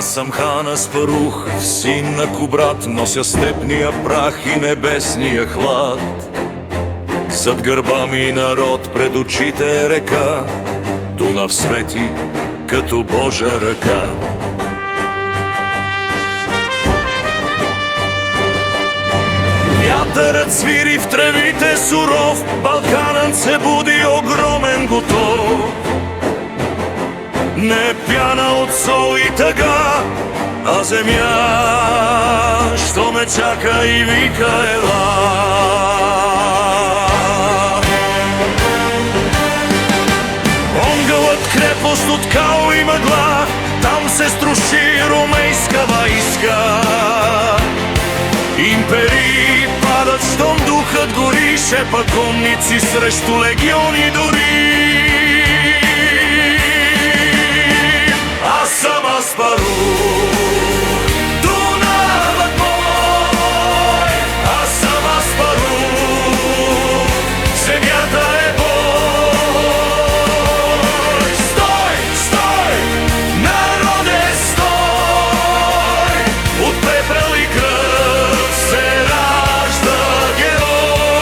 Аз съм хан Аспарух, син на Кубрат, нося степния прах и небесния хлад. Зад гърба ми народ, пред очите река, Дунав свети като Божа ръка. Вятърът свири в тревите суров, Балканът се буди огромен готов. Не пяна от сол и тъга, а земя, що ме чака и вика ела. Онгълът крепост от кал и мъгла, там се струши ромейска войска. Империи падат, щом духът гори, шепа конници срещу легиони дори. Аз съм Аспарух, Дунавът мой. Аз съм Аспарух, земята е бой. Стой, стой, народе, стой! От пепел и кръв се ражда герой.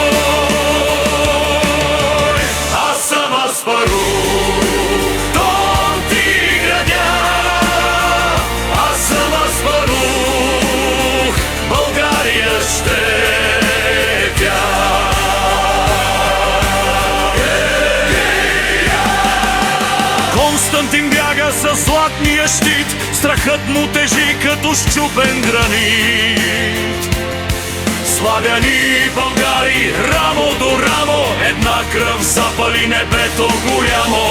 Аз съм Аспарух, дом ти градя. Аз съм Аспарух, България ще пя. Константин бяга със златния щит, страхът му тежи като счупен гранит. Славяни, българи, рамо до рамо, една кръв запали небето голямо.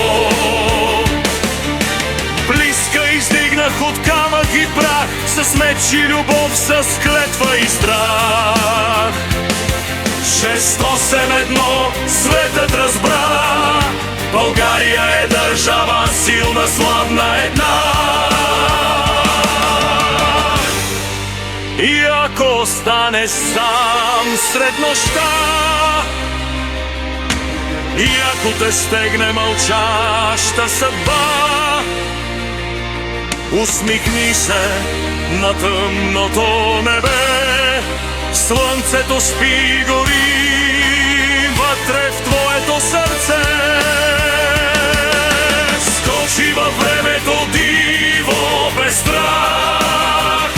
Близка издигнах от камък и прах, с меч и любов, с клетва и страх. 6-8-1 светът разбра, България е държава силна, славна, една. И ако останеш сам сред нощта, и ако те стегне мълчаща съдба, усмихни се на тъмното небе. Слънцето спи и гори вътре в твоето сърце. Скочи във времето диво без страх.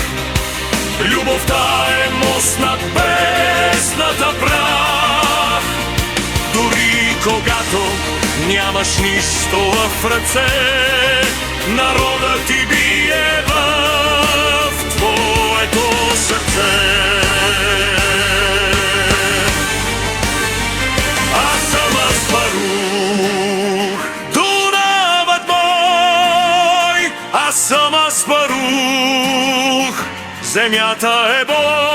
Любовта е мост над бездната прах. Дори когато нямаш нищо в ръце, народът ти бие в твоето сърце. Аз съм Аспарух, Дунавът мой. Аз съм Аспарух, земята е бой.